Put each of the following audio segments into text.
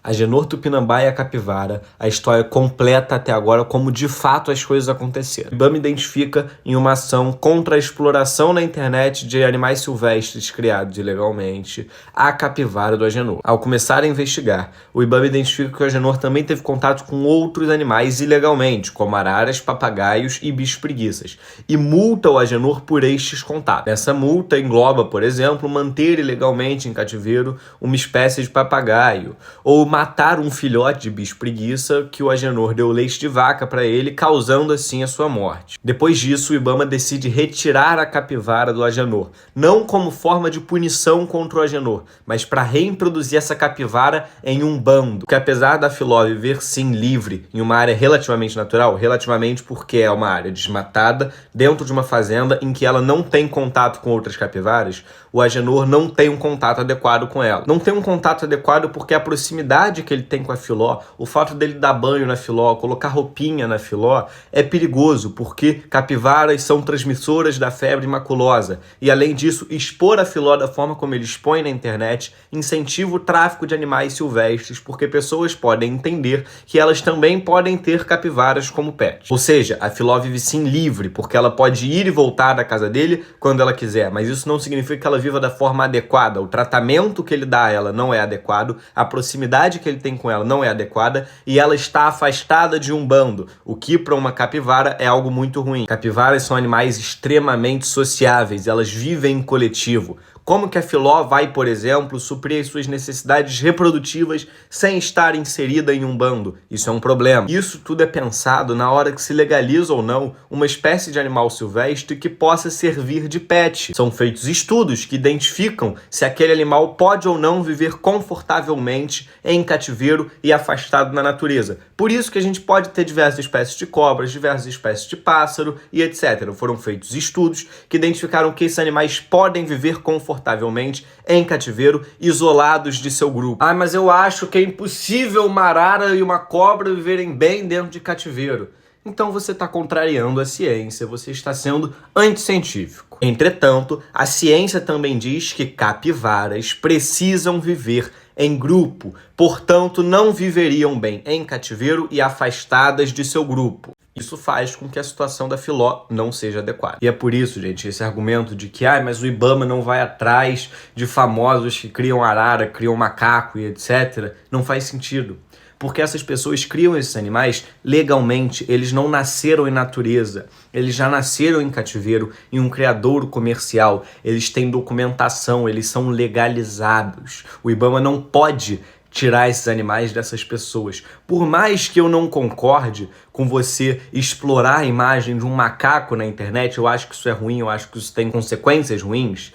Agenor Tupinambá e a capivara, a história completa até agora como de fato as coisas aconteceram. O IBAMA identifica em uma ação contra a exploração na internet de animais silvestres criados ilegalmente a capivara do Agenor. Ao começar a investigar, o IBAMA identifica que o Agenor também teve contato com outros animais ilegalmente, como araras, papagaios e bicho-preguiças, e multa o Agenor por estes contatos. Essa multa engloba, por exemplo, manter ilegalmente em cativeiro uma espécie de papagaio, ou matar um filhote de bicho-preguiça que o Agenor deu leite de vaca para ele, causando assim a sua morte. Depois disso, o IBAMA decide retirar a capivara do Agenor, não como forma de punição contra o Agenor, mas para reintroduzir essa capivara em um bando, que apesar da filó viver sim livre em uma área relativamente natural, relativamente porque é uma área desmatada, dentro de uma fazenda em que ela não tem contato com outras capivaras, o Agenor não tem um contato adequado com ela. Não tem um contato adequado porque a proximidade que ele tem com a filó, o fato dele dar banho na filó, colocar roupinha na filó, é perigoso, porque capivaras são transmissoras da febre maculosa. E além disso, expor a filó da forma como ele expõe na internet incentiva o tráfico de animais silvestres, porque pessoas podem entender que elas também podem ter capivaras como pet. Ou seja, a filó vive sim livre, porque ela pode ir e voltar da casa dele quando ela quiser, mas isso não significa que ela viva da forma adequada. O tratamento que ele dá a ela não é adequado, a proximidade que ele tem com ela não é adequada e ela está afastada de um bando, o que para uma capivara é algo muito ruim. Capivaras são animais extremamente sociáveis, elas vivem em coletivo. Como que a filó vai, por exemplo, suprir as suas necessidades reprodutivas sem estar inserida em um bando? Isso é um problema. Isso tudo é pensado na hora que se legaliza ou não uma espécie de animal silvestre que possa servir de pet. São feitos estudos que identificam se aquele animal pode ou não viver confortavelmente em cativeiro e afastado da natureza. Por isso que a gente pode ter diversas espécies de cobras, diversas espécies de pássaro e etc. Foram feitos estudos que identificaram que esses animais podem viver confortavelmente em cativeiro, isolados de seu grupo. Ah, mas eu acho que é impossível uma arara e uma cobra viverem bem dentro de cativeiro. Então você está contrariando a ciência, você está sendo anticientífico. Entretanto, a ciência também diz que capivaras precisam viver em grupo, portanto não viveriam bem em cativeiro e afastadas de seu grupo. Isso faz com que a situação da filó não seja adequada. E é por isso, gente, esse argumento de que mas o IBAMA não vai atrás de famosos que criam arara, criam macaco e etc., não faz sentido. Porque essas pessoas criam esses animais legalmente, eles não nasceram em natureza, eles já nasceram em cativeiro, em um criadouro comercial, eles têm documentação, eles são legalizados. O IBAMA não pode tirar esses animais dessas pessoas. Por mais que eu não concorde com você explorar a imagem de um macaco na internet, eu acho que isso é ruim, eu acho que isso tem consequências ruins,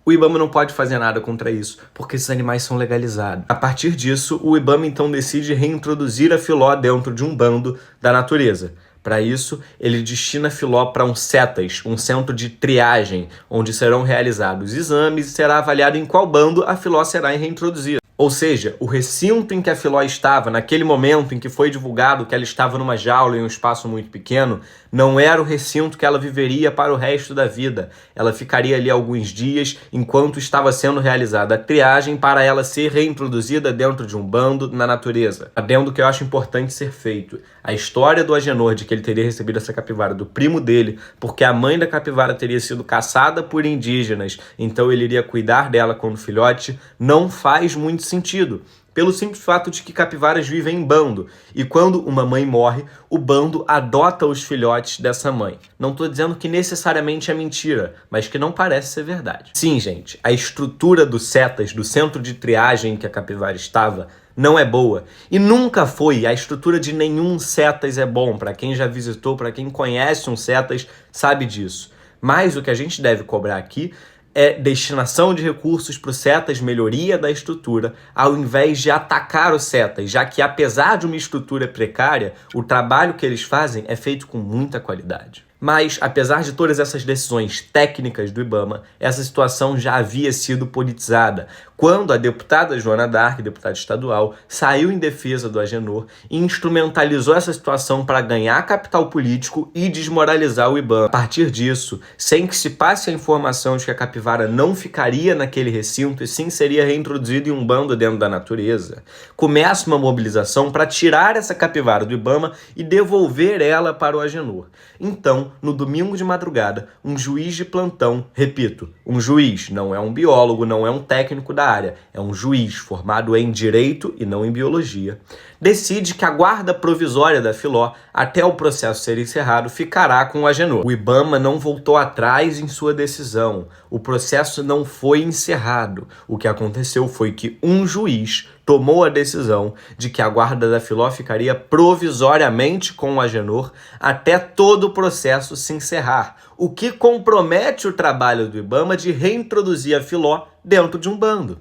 o IBAMA não pode fazer nada contra isso, porque esses animais são legalizados. A partir disso, o IBAMA então decide reintroduzir a filó dentro de um bando da natureza. Para isso, ele destina a filó para um CETAS, um centro de triagem, onde serão realizados exames e será avaliado em qual bando a filó será reintroduzida. Ou seja, o recinto em que a filó estava, naquele momento em que foi divulgado que ela estava numa jaula em um espaço muito pequeno, não era o recinto que ela viveria para o resto da vida. Ela ficaria ali alguns dias enquanto estava sendo realizada a triagem para ela ser reintroduzida dentro de um bando na natureza. Adendo que eu acho importante ser feito. A história do Agenor de que ele teria recebido essa capivara do primo dele, porque a mãe da capivara teria sido caçada por indígenas, então ele iria cuidar dela quando filhote, não faz muito sentido. Pelo simples fato de que capivaras vivem em bando, e quando uma mãe morre, o bando adota os filhotes dessa mãe. Não estou dizendo que necessariamente é mentira, mas que não parece ser verdade. Sim, gente, a estrutura do CETAS, do centro de triagem em que a capivara estava, não é boa. E nunca foi. A estrutura de nenhum CETAS é bom. Para quem já visitou, para quem conhece um CETAS, sabe disso. Mas o que a gente deve cobrar aqui é destinação de recursos para o CETAS, melhoria da estrutura, ao invés de atacar o CETAS, já que apesar de uma estrutura precária, o trabalho que eles fazem é feito com muita qualidade. Mas, apesar de todas essas decisões técnicas do IBAMA, essa situação já havia sido politizada. quando a deputada Joana D'Arc, deputada estadual, saiu em defesa do Agenor e instrumentalizou essa situação para ganhar capital político e desmoralizar o IBAMA. A partir disso, sem que se passe a informação de que a capivara não ficaria naquele recinto e sim seria reintroduzida em um bando dentro da natureza, começa uma mobilização para tirar essa capivara do IBAMA e devolver ela para o Agenor. Então, no domingo de madrugada, um juiz de plantão, repito, um juiz, não é um biólogo, não é um técnico da área, é um juiz formado em direito e não em biologia, decide que a guarda provisória da Filó, até o processo ser encerrado, ficará com o Agenor. O IBAMA não voltou atrás em sua decisão, o processo não foi encerrado. O que aconteceu foi que um juiz tomou a decisão de que a guarda da Filó ficaria provisoriamente com o Agenor até todo o processo se encerrar, o que compromete o trabalho do IBAMA de reintroduzir a Filó dentro de um bando.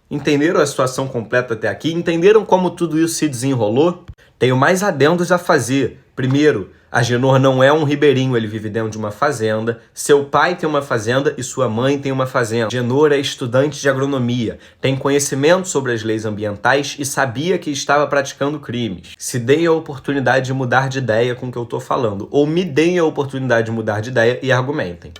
Entenderam a situação completa até aqui? Entenderam como tudo isso se desenrolou? Tenho mais adendos a fazer. Primeiro, Agenor não é um ribeirinho, ele vive dentro de uma fazenda. Seu pai tem uma fazenda e sua mãe tem uma fazenda. Agenor é estudante de agronomia, tem conhecimento sobre as leis ambientais e sabia que estava praticando crimes. Se deem a oportunidade de mudar de ideia com o que eu estou falando, ou me deem a oportunidade de mudar de ideia e argumentem.